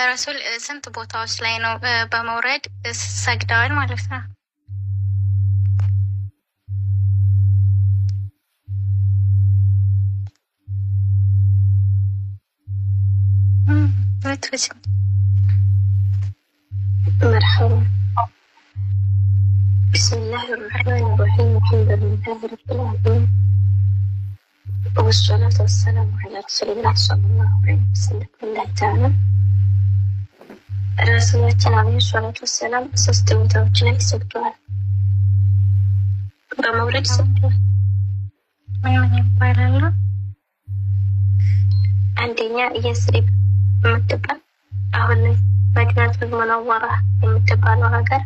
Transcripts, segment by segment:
ረሱል ስንት ቦታዎች ላይ ነው በመውረድ ሰግደዋል ማለት ነው? مرحبا. بسم الله الرحمن الرحيم. الحمد لله رب العالمين والصلاة والسلام على رسول الله صلى الله عليه وسلم. الله تعالى رسولاتنا عليه الصلاة والسلام ሶስት ቦታዎች ላይ ሰግደዋል። በመውረድ ሰግደዋል። ምን ይባላል? አንደኛ የስሪብ የምትባል አሁን ላይ መዲናቱል ሙነወራ የምትባለው ሀገር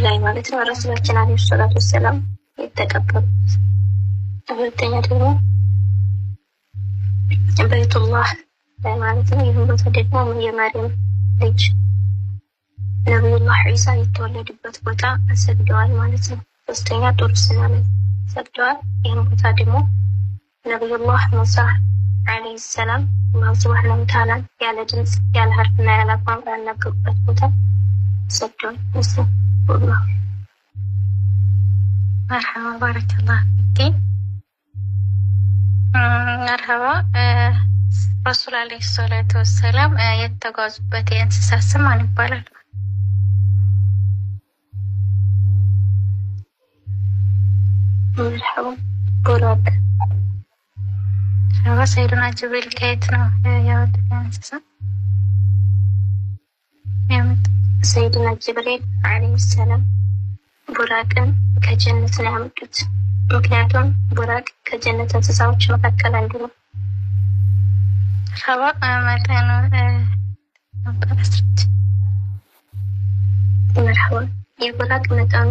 ላይ ማለት ነው ረሱላችን አለይሂ ሰላቱ ወሰላም የተቀበሉት። ሁለተኛ ደግሞ በይቱላህ ላይ ማለት ነው። ይህን ቦታ ደግሞ የማርያም ልጅ ነብዩላህ ዒሳ የተወለዱበት ቦታ ሰግደዋል ማለት ነው። ሶስተኛ ጡር ሲና ላይ ሰግደዋል። ይህን ቦታ ደግሞ ነብዩላህ ሙሳ አለይሂ ሰላም አላህ ሱብሓነሁ ወተዓላ ያለ ድምፅ ያለ ሐርፍና ያለ ቋንቋ ያናገሩበት ቦታ ሰግደዋል። والله مرحبا بارك الله فيك. مرحبا. ረሱል አለይሂ ሰላቱ ወሰላም የተጓዙበት የእንስሳት ስም ማን ይባላል? مرحبا. ቡራቅ። ሰይዱና ጅብሪል ከየት ነው ያወጡት እንስሳ? ሰይድና ጅብሪል አለይሂ ሰላም ቡራቅን ከጀነት ነው ያመጡት። ምክንያቱም ቡራቅ ከጀነት እንስሳዎች መካከል አንዱ ነው። ሸባቅ መጠኑ በመስረት መርሐባ። የቡራቅ መጠኑ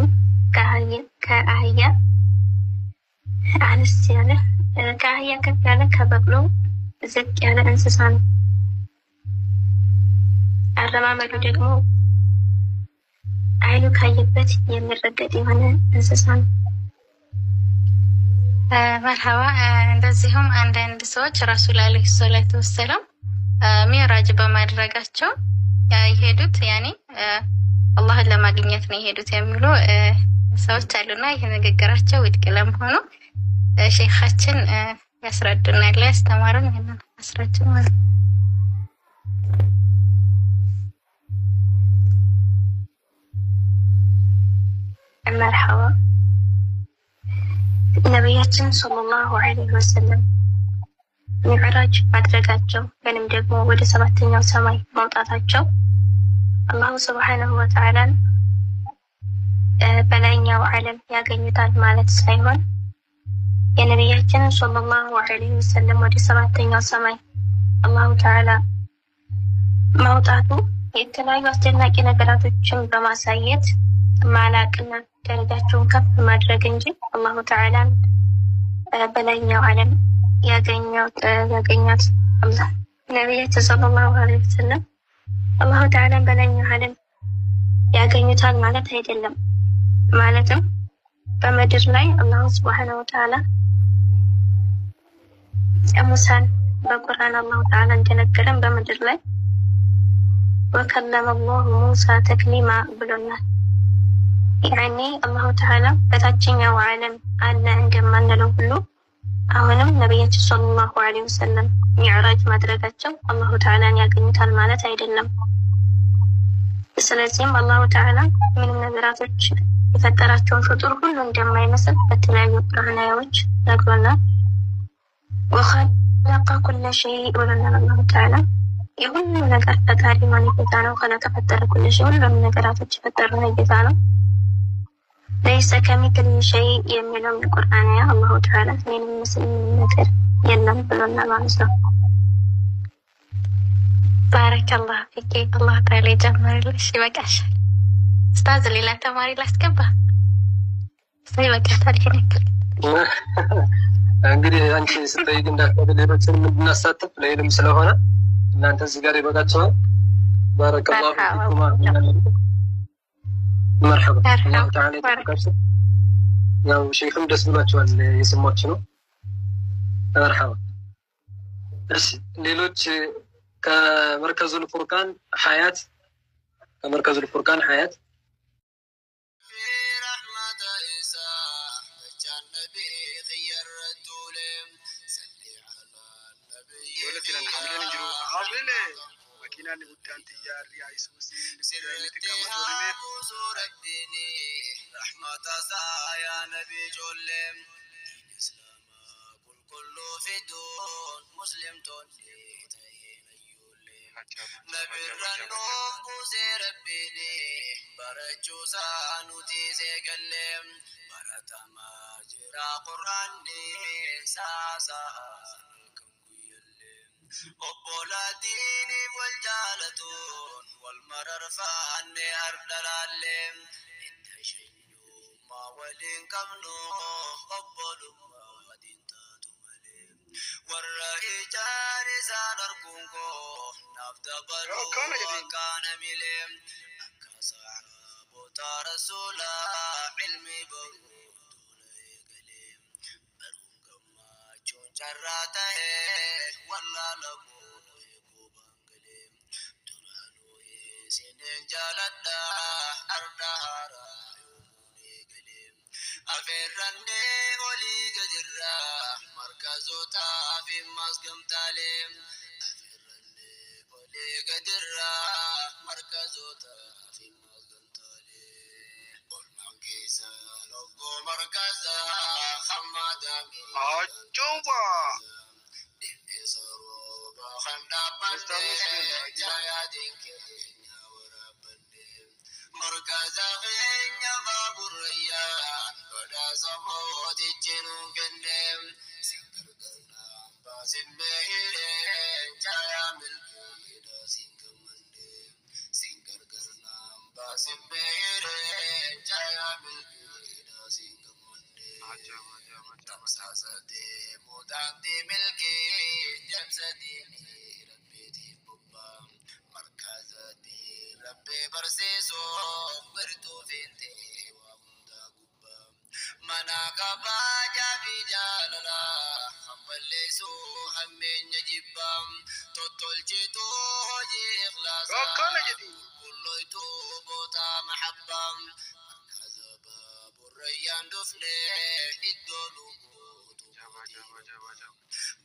ከአህያ አነስ ያለ፣ ከአህያ ከፍ ያለ፣ ከበቅሎ ዝቅ ያለ እንስሳ ነው። አረማመዱ ደግሞ አይኑ ካየበት የሚረገጥ የሆነ እንስሳ ነው። መርሐባ። እንደዚሁም አንዳንድ ሰዎች ረሱል አለይሂ ሰላቱ ወሰላም ሚዕራጅ በማድረጋቸው የሄዱት ያኔ አላህን ለማግኘት ነው የሄዱት የሚሉ ሰዎች አሉና ይህ ንግግራቸው ውድቅ ለመሆኑ ሼኻችን ያስረዱናል። ያስተማሩን ይሄንን አስረጅ ማለት ነው። መርሐባ። ነቢያችን ሰለላሁ ዐለይሂ ወሰለም ሚዕራጅ ማድረጋቸው ወይም ደግሞ ወደ ሰባተኛው ሰማይ መውጣታቸው አላሁ ሱብሓነሁ ወተዓላን በላይኛው ዓለም ያገኙታል ማለት ሳይሆን የነቢያችን ሰለላሁ ዐለይሂ ወሰለም ወደ ሰባተኛው ሰማይ አላሁ ተዓላ ማውጣቱ የተለያዩ አስደናቂ ነገራቶችን በማሳየት ማላቅና ደረጃቸውን ከፍ ማድረግ እንጂ አላሁ ተዓላን በላይኛው ዓለም ያገኛት አላህ ነቢያችን ሰለላሁ ዐለይሂ ወሰለም አላሁ ተዓላን በላይኛው ዓለም ያገኙታል ማለት አይደለም። ማለትም በምድር ላይ አላሁ ሱብሓነሁ ወተዓላ ሙሳን በቁርአን አላሁ ተዓላ እንደነገረን በምድር ላይ ወከለመ አላሁ ሙሳ ተክሊማ ብሎናል። ያኔ አላሁ ተዓላ በታችኛው ዓለም አለ እንደማንለው ሁሉ አሁንም ነቢያችን ሰለላሁ ዐለይሂ ወሰለም ሚዕራጅ ማድረጋቸው አላሁ ተዓላን ያገኙታል ማለት አይደለም። ስለዚህም አላሁ ተዓላ ምንም ነገራቶች የፈጠራቸውን ፍጡር ሁሉ እንደማይመስል በተለያዩ ቁርአናዎች ነግሮናል። ወኸለቀ ኩለ ሸይእ ብሎናል አላሁ ተዓላ የሁሉ ነገር ፈጣሪ የሆነ ጌታ ነው። ከፈጠረ ኩለ ሸይእ ሁሉም ነገራቶች የፈጠረ ጌታ ነው። ለይሰ ከሚስሊሂ ሸይእ የሚለው ቁርአን አላሁ ተዓላ ምንም ምስል ነገር የለም ብሎናል ማለት ነው። ባረከላሁ ፊኪ። አላህ ተዓላ ይጨምርልሽ። ይበቃሻል። ኡስታዝ ሌላ ተማሪ ላስገባ? ይበቃታል። እንግዲህ አንቺ ስትጠይቅ እንዳትቀበል ሌሎችን እንድናሳትፍ ለይልም ስለሆነ እናንተ እዚህ ጋር ይበቃቸዋል። ባረከላሁ ፊኩም። መርሐባ። አላህ ተዓላ ይባርካችሁ። ያው ሼኽም ደስ ብሏቸዋል የሰማችሁ ነው። መርሐባ። እሺ ሌሎች كمركز الفرقان حياة مكينة نبتان تجاري عيسوسي لسيرتي كما رحمة يا نبي جولم إسلام كل في دون مسلم توني تهين يولم نبي الرنوم بوزي ربيني برجو سانوتي زيقلم برتما جرا قراني ساسا وبولادين والجالتون والمرر فاني أردلالم إنت شنو ما ولين كمنو قبلوا ما دين تاتو ملم والرأي جاني سانركونكو نفتبرو وكان ملم أكا صحابو تارسولا علمي برو جراته والله لبو يكوبانغلي ترانو سنين جالدا أردارا يوموني قليم أفرني ولي قدرا مركزو تافي مسكم تاليم أفرني ولي قدرا مركزو تافي مسكم تاليم والمنكيسا لقو مركزا خمادامي أجوبا سروبا خندابني جايا دينكينيا ورابني مركزا غينيا بابور ريان بدا سموتي جنون كنم سنكر قلنا باسم مهيرين جايا ملكي دا سنكر مندي سنكر قلنا باسم مهيرين جايا ملكي دا سنكر مندي تمساسدي موداندي ملكي جمسديني ربيتي بوبا مركزتي ربي برسيسو برتو فينتي وامدا قبا مناكا باجا بجاللا خمبلسو همين يجيبا تطلجتو هجي إخلاصا كلويتو بوتا محبا مركز باب الريان دفني الدولو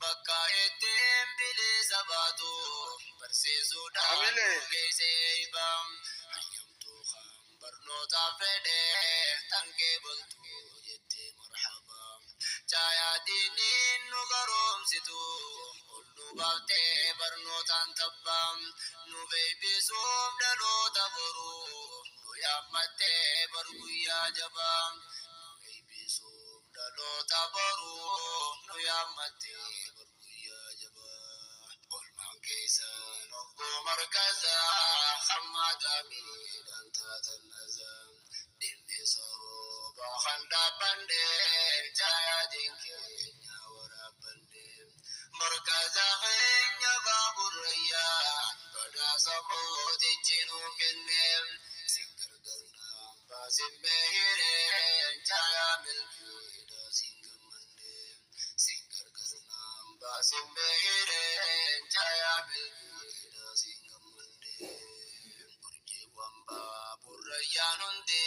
بكا يتم بلي سباتو برسيسو دامو كيسيبام حيمتو خام برنوتا فده تنكي بلتو يتي مرحبا جايا دينين نغروم ستو قلو باوتي برنوتا انتبام نوبي بيسوم دلو تبرو نو يامتي برغو يا جبام نوبي بيسوم دلو تبرو نو يامتي برغو يا جبام قلمان كيسا نقو مركزا خمادا ميد انتا تنزام دمي سروبا خندا بندي جايا دينكينيا ورا بندي مركزا غينيا بابو الريان بدا سموتي جنو كنم سنكر قلنا باسم مهيرين جايا ملكي دا سنكر مندي سنكر قلنا باسم مهيرين جايا ملكي دا سنكر مندي برجي وامبا بريان هندي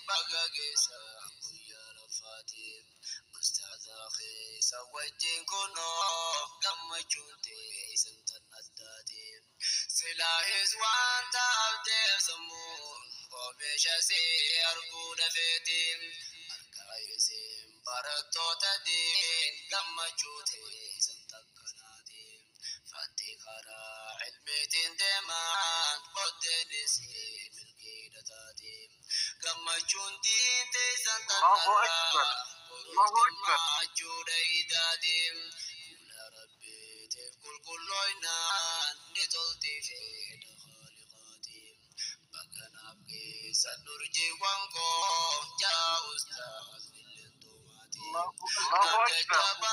بقا قيسا قويا لفاتي أستاذ أخي سويتين كنو قم جونتي سنتن أداتي سلاحيز وانتا أبدي سمون وميشا سيركو دفيتي أركايزين بارتو تدين قم جوتي سنتن كناتي فاتي خرا علميتين ديمان قدني سي ملكي دتاتي قم جونتي تيسنتن الله أكبر الله أكبر جود إداديم كل ربي تقول كلنا نتولتي في خالقاتي بكنا بكي سنرجي وانكو جا أستاذ للتوماتي الله أكبر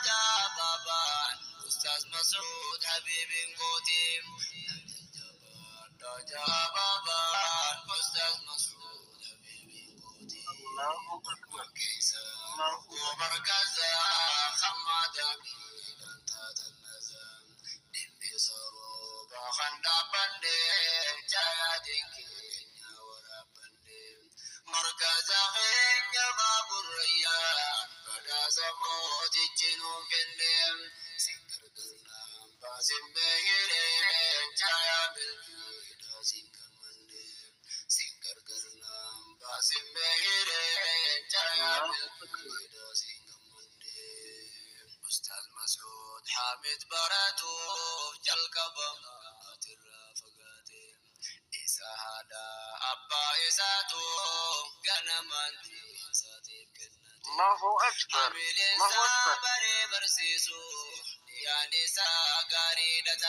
جا بابا أستاذ مسعود حبيب قوتي جا بابا أستاذ مسعود حبيب قوتي الله أكبر ومركزا خمادا ميدان تات النزام دمي سرو أستاذ مسعود حامد براتو جلقبة الرافقاتي إسا هذا أبا إساتو قنمانتي إساتي كنتي الله أكبر الله أكبر برسيسو يا نساء قريدة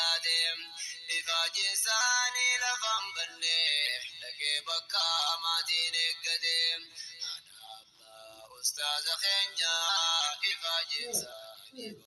إفاجي ساني لفم بني لكي بكا ما دينك قديم أنا أبا أستاذ خنجا إفاجي ساني